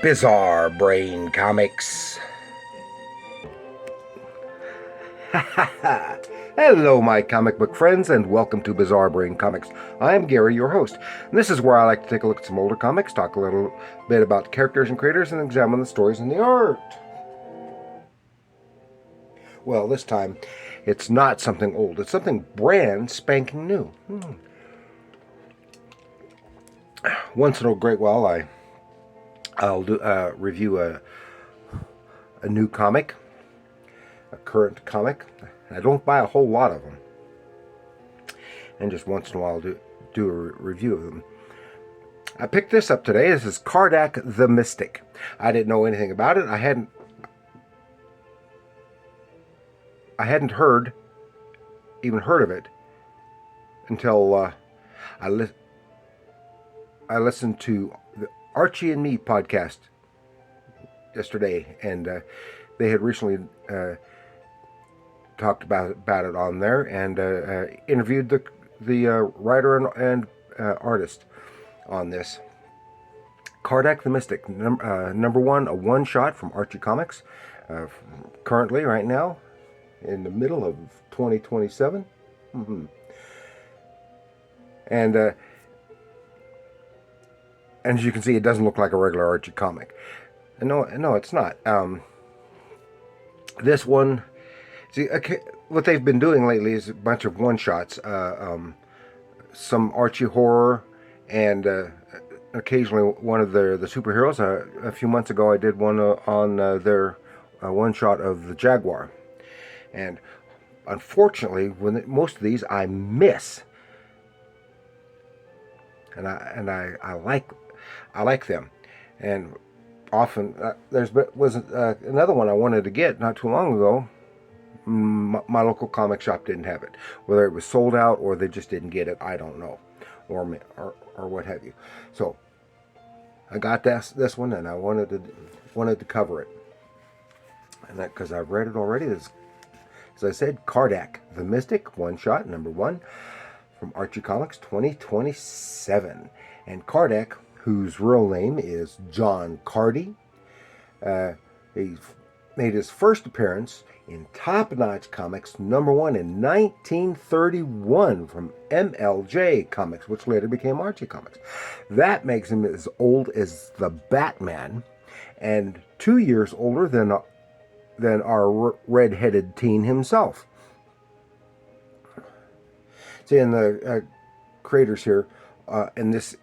Bizarre Brain Comics. Hello, my comic book friends, and welcome to Bizarre Brain Comics. I'm Gary, your host, and this is where I like to take a look at some older comics, talk a little bit about characters and creators, and examine the stories and the art. Well, this time, it's not something old. It's something brand spanking new. Once in a great while, I'll do review a new comic, a current comic. I don't buy a whole lot of them, and just once in a while do a review of them. I picked this up today. This is Kardak the Mystic. I didn't know anything about it. I hadn't even heard of it until I listened to the Archie and Me podcast yesterday, and they had recently talked about it on there, and interviewed the writer and artist on this. Kardak the Mystic, number one, a one-shot from Archie Comics, currently, right now, in the middle of 2027. And as you can see, it doesn't look like a regular Archie comic. No, it's not. This one, see, what they've been doing lately is a bunch of one-shots, some Archie horror, and occasionally one of the superheroes. A few months ago, I did one on their one-shot of the Jaguar. And unfortunately, most of these I miss, and I like them, and often was another one I wanted to get not too long ago. My local comic shop didn't have it, whether it was sold out or they just didn't get it. I don't know, or what have you. So I got this one, and I wanted to cover it, and that because I've read it already. As I said, Kardak the Mystic, one shot, number one, from Archie Comics 2027. And Kardak, whose real name is John Cardy, he made his first appearance in Top Notch Comics number one in 1931 from MLJ Comics, which later became Archie Comics. That makes him as old as the Batman, and 2 years older than our red-headed teen himself. See, in the creators here in this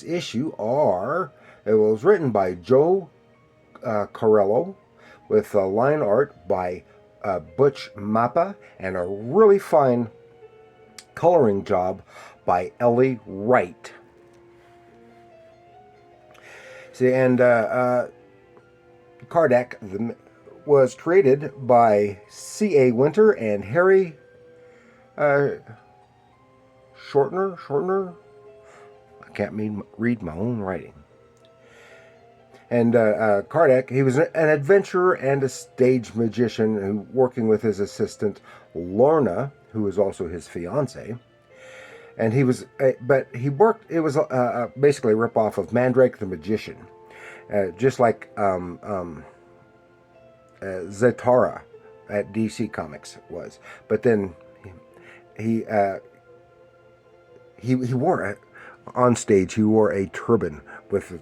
issue it was written by Joe Corallo, with line art by Butch Mapa, and a really fine coloring job by Ellie Wright. See, and Kardak was created by C.A. Winter and Harry Shortner. I can't read my own writing. And Kardak, he was an adventurer and a stage magician working with his assistant Lorna, who was also his fiance. And he was, it was basically a ripoff of Mandrake the Magician, just like Zetara at DC Comics was. But then he wore on stage. He wore a turban with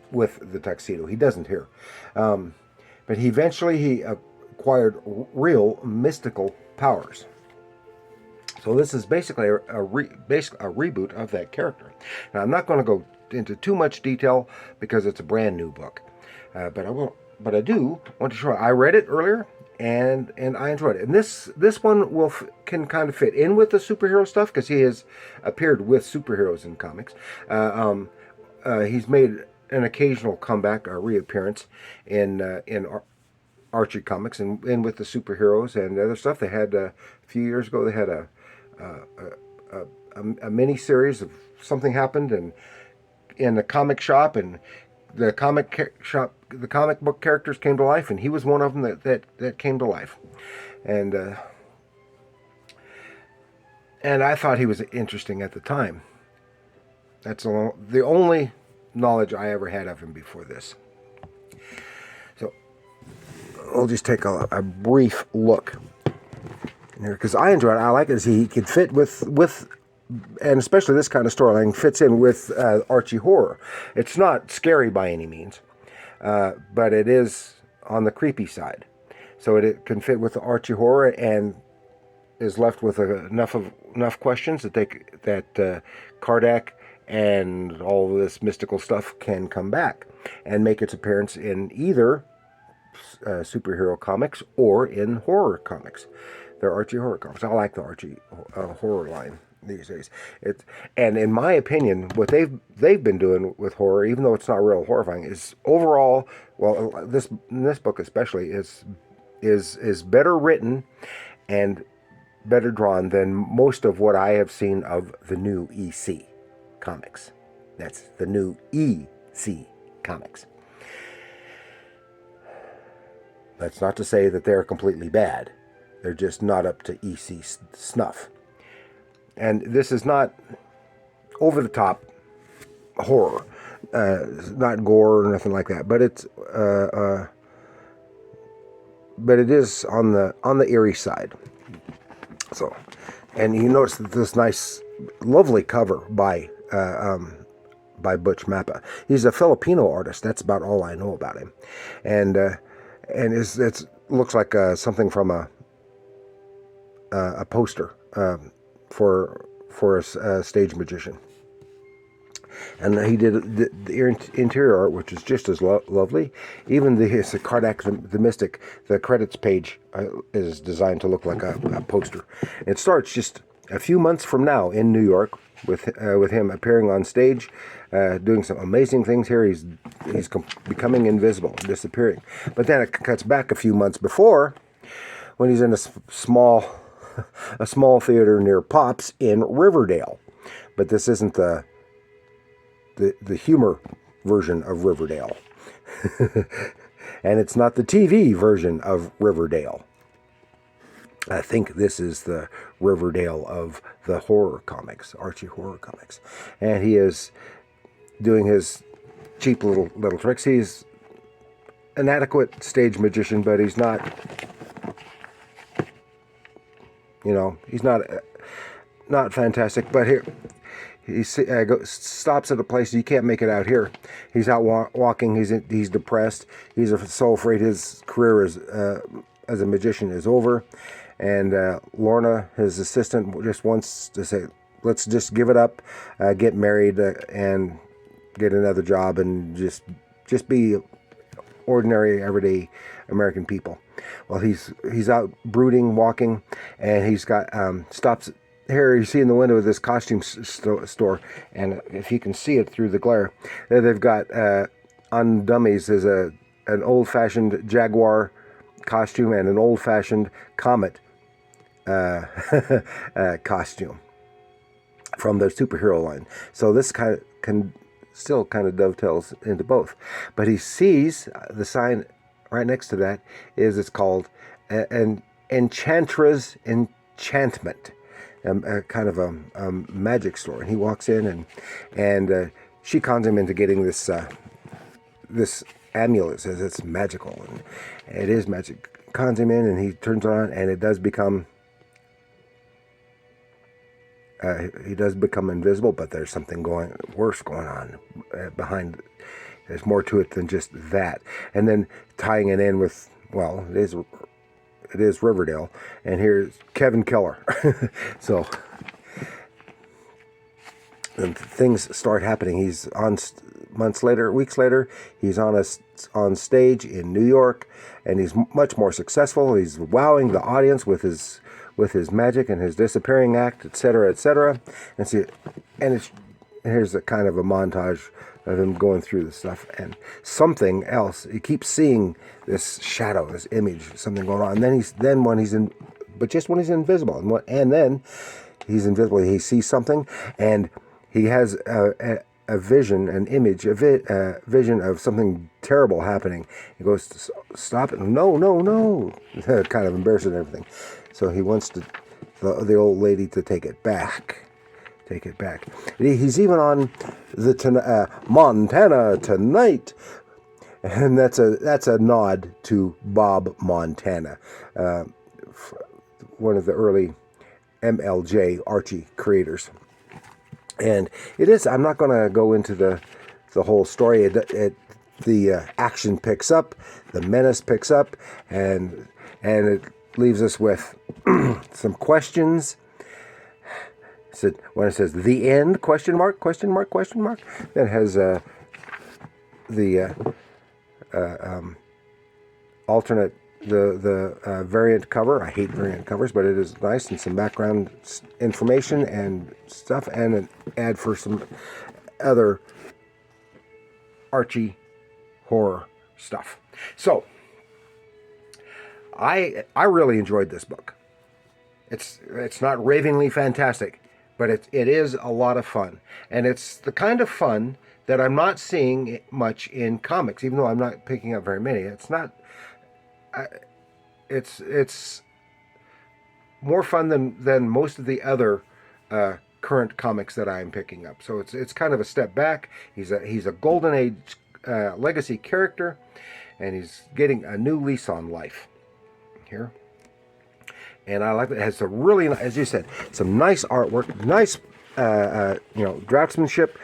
the tuxedo. He doesn't here, but he acquired real mystical powers. So this is basically a reboot of that character. Now, I'm not going to go into too much detail because it's a brand new book, but I do want to show. I read it earlier, and I enjoyed it. And this one can kind of fit in with the superhero stuff because he has appeared with superheroes in comics. He's made an occasional comeback or reappearance in Archie Comics and with the superheroes and other stuff. They had a few years ago. They had a mini series of something happened and in the comic shop, and the comic book characters came to life, and he was one of them that came to life, and I thought he was interesting at the time. That's the only knowledge I ever had of him before this. we'll just take a brief look here, because I enjoy it. I like it as he could fit with, and especially this kind of storyline fits in with Archie horror. It's not scary by any means, but it is on the creepy side. So it can fit with the Archie horror and is left with enough questions that Kardak and all of this mystical stuff can come back and make its appearance in either superhero comics or in horror comics. They're Archie horror comics. I like the Archie horror line these days. And in my opinion, what they've been doing with horror, even though it's not real horrifying, is overall, well, this book especially is better written and better drawn than most of what I have seen of the new EC comics. That's the new EC comics. That's not to say that they're completely bad. They're just not up to EC snuff. And this is not over-the-top horror. It's not gore or nothing like that. But it is on the eerie side. So, and you notice that this nice, lovely cover by Butch Mapa. He's a Filipino artist. That's about all I know about him. And it looks like something from a poster for a stage magician. And he did the interior art, which is just as lovely. Even his Kardak the Mystic, the credits page is designed to look like a poster. It starts just a few months from now in New York with him appearing on stage, doing some amazing things here. He's becoming invisible, disappearing. But then it cuts back a few months before, when he's in a small theater near Pops in Riverdale. But this isn't the humor version of Riverdale. And it's not the TV version of Riverdale. I think this is the Riverdale of the horror comics, Archie horror comics. And he is doing his cheap little tricks. He's an adequate stage magician, but he's not, he's not fantastic. But here, he stops at a place you can't make it out here. He's out walking. He's depressed. He's so afraid his career as a magician is over. And Lorna, his assistant, just wants to say, let's just give it up, get married, and get another job, and just be ordinary, everyday American people. Well, he's out brooding, walking, and he's got stops here. You see in the window of this costume store, and if you can see it through the glare, they've got on dummies is an old-fashioned Jaguar costume and an old-fashioned Comet costume from the superhero line. So this still kind of dovetails into both. But he sees the sign right next to that it's called an Enchantra's Enchantment, a kind of a magic store. And he walks in and she cons him into getting this amulet. Says it's magical, and it is magic. Cons him in, and he turns on, and it does become. He does become invisible, but there's something worse going on behind. There's more to it than just that. And then tying it in with, well, it is Riverdale, and here's Kevin Keller. So, and things start happening. He's on weeks later, he's on stage in New York, and he's much more successful. He's wowing the audience with his magic and his disappearing act, etc., etc. And here's a kind of a montage of him going through this stuff, and something else. He keeps seeing this shadow, this image, something going on. And then when he's invisible, and then he's invisible, he sees something, and he has a vision, an image, a vision of something terrible happening. He goes, "Stop it! No, no, no!" Kind of embarrassing everything. So he wants the old lady to take it back. Take it back. He's even on the Montana Tonight And that's a nod to Bob Montana, one of the early MLJ Archie creators. And it is. I'm not going to go into the whole story. The action picks up, the menace picks up, and it leaves us with some questions. So when it says the end question mark, that has the alternate the variant cover. I hate variant covers, but it is nice, and some background information and stuff, and an ad for some other Archie horror stuff. So I really enjoyed this book. It's not ravingly fantastic, but it is a lot of fun, and it's the kind of fun that I'm not seeing much in comics. Even though I'm not picking up very many, it's not. It's more fun than most of the other current comics that I'm picking up. So it's kind of a step back. He's a golden age legacy character, and he's getting a new lease on life here. And I like it. It has a really, as you said, some nice artwork, nice draftsmanship,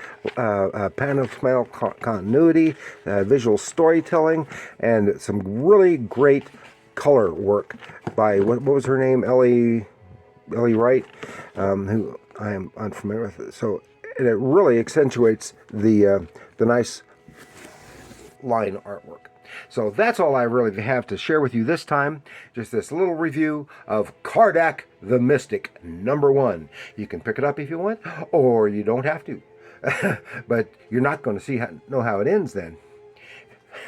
panel continuity, visual storytelling, and some really great color work by what was her name, Ellie Wright, who I am unfamiliar with. So, and it really accentuates the nice line artwork. So that's all I really have to share with you this time. Just this little review of Kardak the Mystic #1. You can pick it up if you want, or you don't have to. But you're not going to know how it ends then.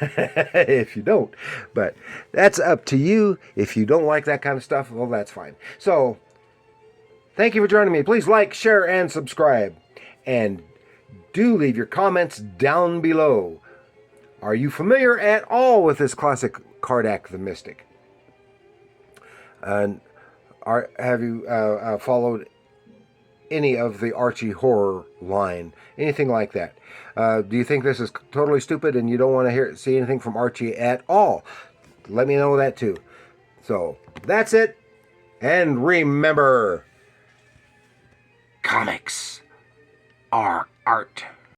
If you don't. But that's up to you. If you don't like that kind of stuff, well, that's fine. So thank you for joining me. Please like, share, and subscribe. And do leave your comments down below. Are you familiar at all with this classic Kardak the Mystic? And have you followed any of the Archie horror line? Anything like that? Do you think this is totally stupid and you don't want to see anything from Archie at all? Let me know that too. So that's it. And remember, comics are art.